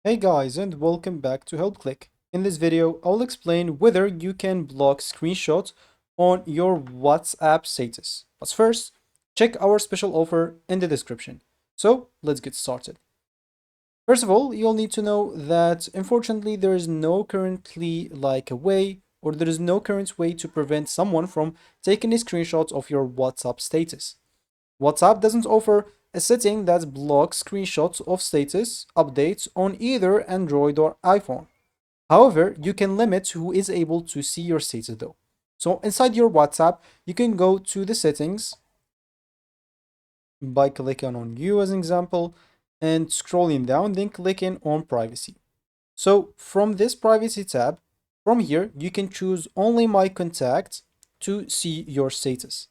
Hey guys, and welcome back to HelpClick. In this video, I'll explain whether you can block screenshots on your WhatsApp status. But first, check our special offer in the description. So let's get started. First of all, you'll need to know that unfortunately there is no currently like a way or there is no current way to prevent someone from taking a screenshot of your WhatsApp status. WhatsApp doesn't offer a setting that blocks screenshots of status updates on either Android or iPhone. However, you can limit who is able to see your status though. So inside your WhatsApp, you can go to the settings by clicking on you as an example and scrolling down, then clicking on privacy. So from this privacy tab, from here, you can choose only my contacts to see your status.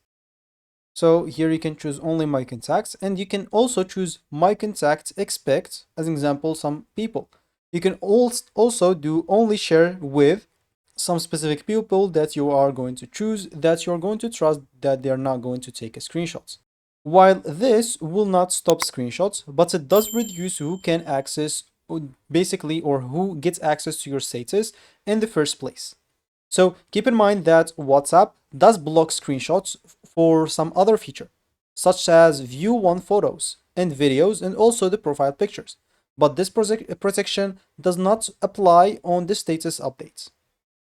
So here you can choose only my contacts, and you can also choose my contacts expect, as an example, some people. You can also do only share with some specific people that you are going to choose, that you're going to trust that they're not going to take a screenshot. While this will not stop screenshots, but it does reduce who can access basically or who gets access to your status in the first place. So keep in mind that WhatsApp does block screenshots for some other feature, such as view one photos and videos and also the profile pictures. But this protection does not apply on the status updates.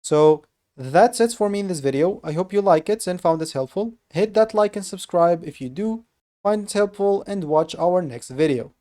So that's it for me in this video. I hope you like it and found it helpful. Hit that like and subscribe if you do find it helpful and watch our next video.